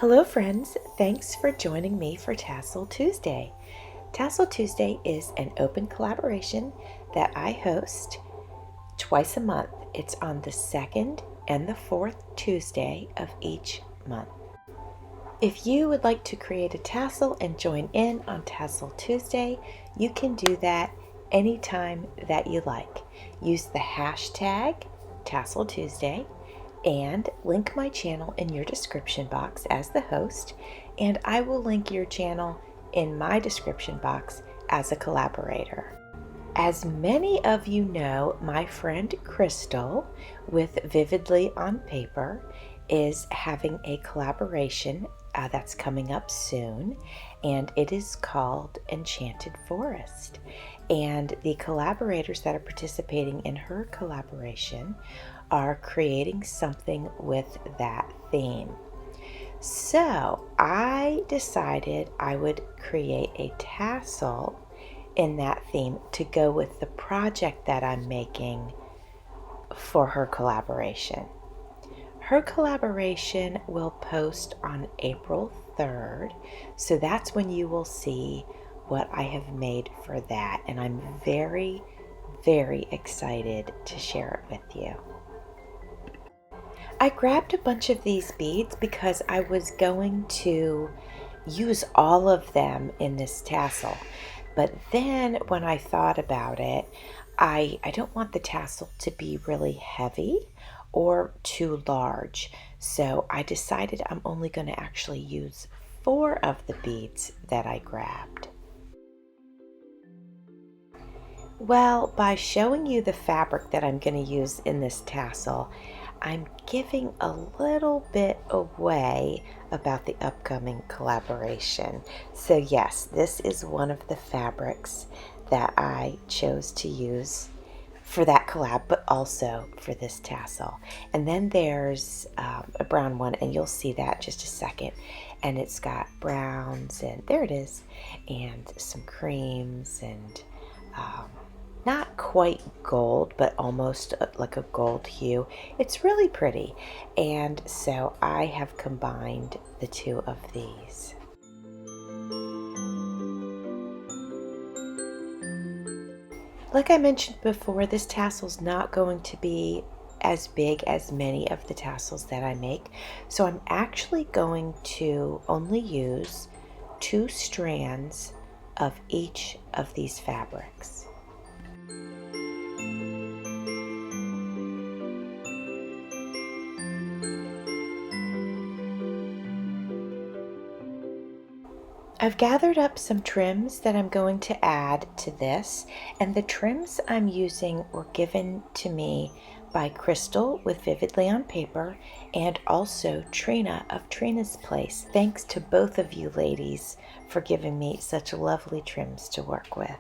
Hello friends, thanks for joining me for Tassel Tuesday. Tassel Tuesday is an open collaboration that I host twice a month. It's on the second and the fourth Tuesday of each month. If you would like to create a tassel and join in on Tassel Tuesday, you can do that anytime that you like. Use the hashtag Tassel Tuesday and link my channel in your description box as the host, and I will link your channel in my description box as a collaborator. As many of you know, my friend Crystal with Vividly on Paper is having a collaboration that's coming up soon, and it is called Enchanted Forest. And the collaborators that are participating in her collaboration are creating something with that theme. So I decided I would create a tassel in that theme to go with the project that I'm making for her collaboration. Her collaboration will post on April 3rd, so that's when you will see what I have made for that, and I'm very, very excited to share it with you. I grabbed a bunch of these beads because I was going to use all of them in this tassel. But then when I thought about it, I don't want the tassel to be really heavy or too large. So I decided I'm only going to actually use 4 of the beads that I grabbed. Well, by showing you the fabric that I'm going to use in this tassel, I'm giving a little bit away about the upcoming collaboration. So yes, this is one of the fabrics that I chose to use for that collab, but also for this tassel. And then there's a brown one, and you'll see that in just a second. And it's got browns, and there it is, and some creams, and not quite gold, but almost like a gold hue. It's really pretty. And so I have combined the 2 of these. Like I mentioned before, this tassel's not going to be as big as many of the tassels that I make. So I'm actually going to only use 2 strands of each of these fabrics. I've gathered up some trims that I'm going to add to this, and the trims I'm using were given to me by Crystal with Vividly on Paper and also Trina of Trina's Place. Thanks to both of you ladies for giving me such lovely trims to work with.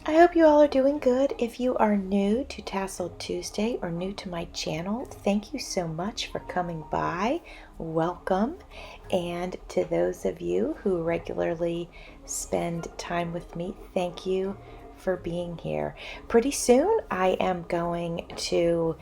I hope you all are doing good. If you are new to Tassel Tuesday or new to my channel, thank you so much for coming by. Welcome. And to those of you who regularly spend time with me, thank you for being here. Pretty soon I am going to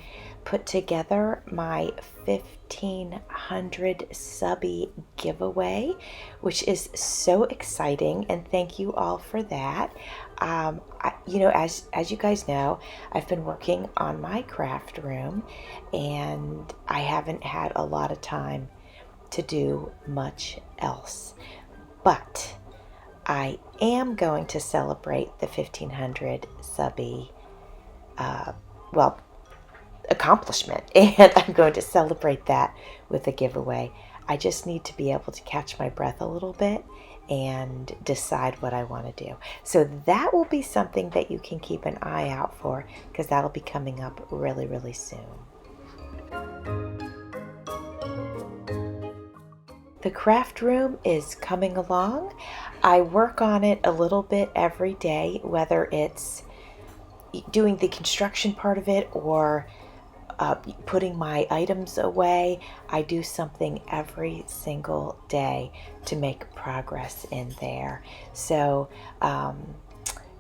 put together my 1,500 subby giveaway, which is so exciting, and thank you all for that. As you guys know, I've been working on my craft room, and I haven't had a lot of time to do much else. But I am going to celebrate the 1,500 subby, accomplishment, and I'm going to celebrate that with a giveaway. I just need to be able to catch my breath a little bit and decide what I want to do. So that will be something that you can keep an eye out for, because that'll be coming up really, really soon. The craft room is coming along. I work on it a little bit every day, whether it's doing the construction part of it or putting my items away. I do something every single day to make progress in there. So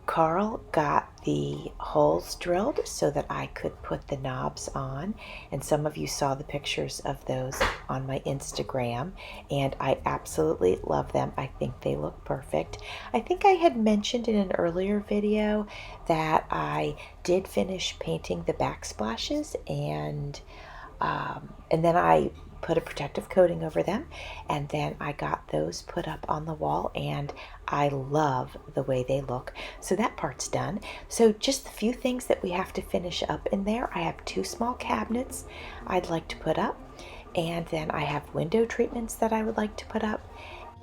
Carl got the holes drilled so that I could put the knobs on, and some of you saw the pictures of those on my Instagram, and I absolutely love them. I think they look perfect. I think I had mentioned in an earlier video that I did finish painting the backsplashes, and then I put a protective coating over them, and then I got those put up on the wall, and I love the way they look. So that part's done. So just a few things that we have to finish up in there. I have 2 small cabinets I'd like to put up, and then I have window treatments that I would like to put up.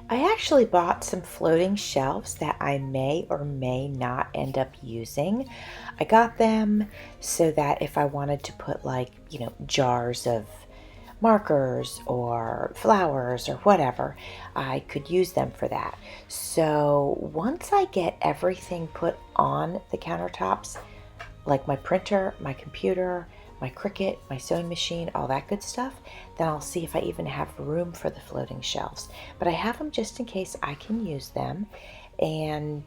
I actually bought some floating shelves that I may or may not end up using. I got them so that if I wanted to put, like, jars of markers or flowers or whatever, I could use them for that. So once I get everything put on the countertops, like my printer, my computer, my Cricut, my sewing machine, all that good stuff, then I'll see if I even have room for the floating shelves. But I have them just in case I can use them. And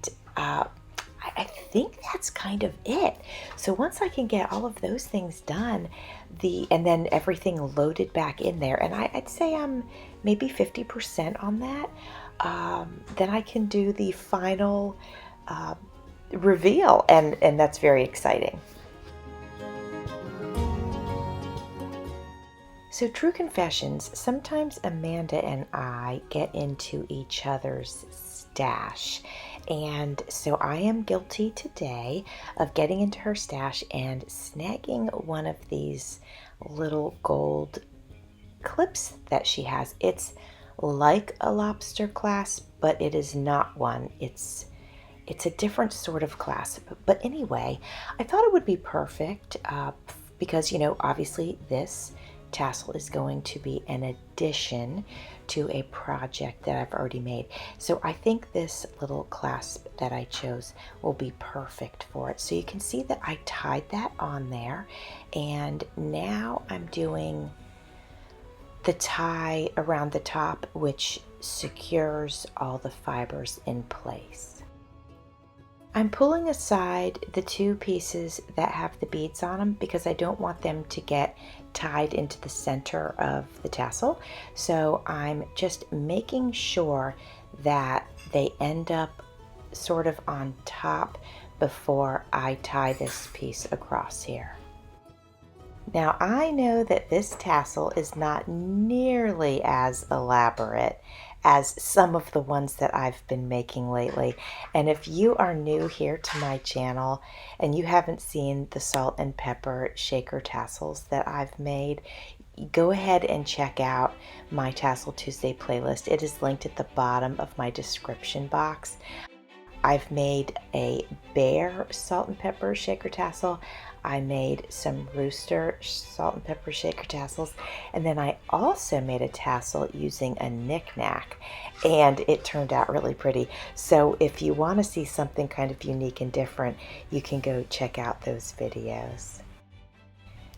I think that's kind of it. So once I can get all of those things done, and then everything loaded back in there, and I'd say I'm maybe 50% on that, then I can do the final reveal, and that's very exciting. So, true confessions, sometimes Amanda and I get into each other's stash. And so I am guilty today of getting into her stash and snagging one of these little gold clips that she has. It's like a lobster clasp, but it is not one. It's a different sort of clasp. But anyway, I thought it would be perfect because, obviously this tassel is going to be an addition to a project that I've already made. So I think this little clasp that I chose will be perfect for it. So you can see that I tied that on there, and now I'm doing the tie around the top, which secures all the fibers in place. I'm pulling aside the 2 pieces that have the beads on them because I don't want them to get tied into the center of the tassel. So I'm just making sure that they end up sort of on top before I tie this piece across here. Now I know that this tassel is not nearly as elaborate as some of the ones that I've been making lately. And if you are new here to my channel and you haven't seen the salt and pepper shaker tassels that I've made, go ahead and check out my Tassel Tuesday playlist. It is linked at the bottom of my description box. I've made a bear salt and pepper shaker tassel. I made some rooster salt and pepper shaker tassels, and then I also made a tassel using a knick-knack, and it turned out really pretty. So if you want to see something kind of unique and different, you can go check out those videos.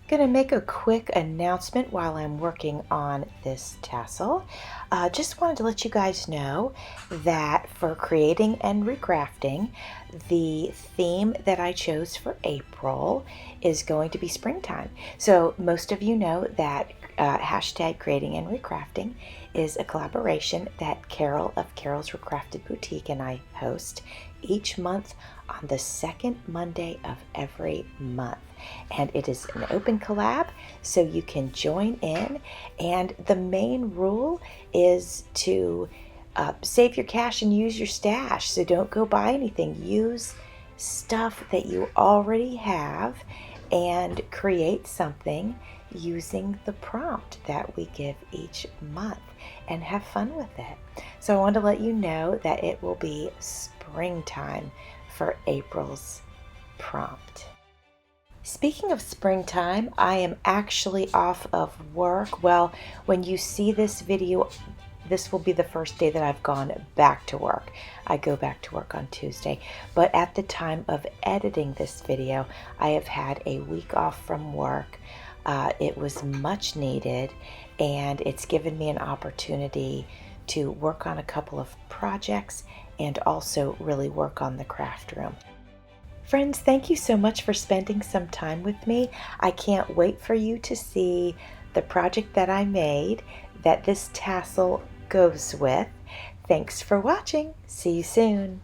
Going to make a quick announcement while I'm working on this tassel. Just wanted to let you guys know that for creating and recrafting, the theme that I chose for April is going to be springtime. So most of you know that hashtag creating and recrafting is a collaboration that Carol of Carol's Recrafted Boutique and I host each month on the second Monday of every month. And it is an open collab, so you can join in. And the main rule is to save your cash and use your stash. So don't go buy anything. Use stuff that you already have and create something using the prompt that we give each month and have fun with it. So I wanted to let you know that it will be springtime for April's prompt. Speaking of springtime, I am actually off of work. Well, when you see this video, this will be the first day that I've gone back to work. I go back to work on Tuesday. But at the time of editing this video, I have had a week off from work. It was much needed, and it's given me an opportunity to work on a couple of projects and also really work on the craft room. Friends, thank you so much for spending some time with me. I can't wait for you to see the project that I made that this tassel goes with. Thanks for watching. See you soon.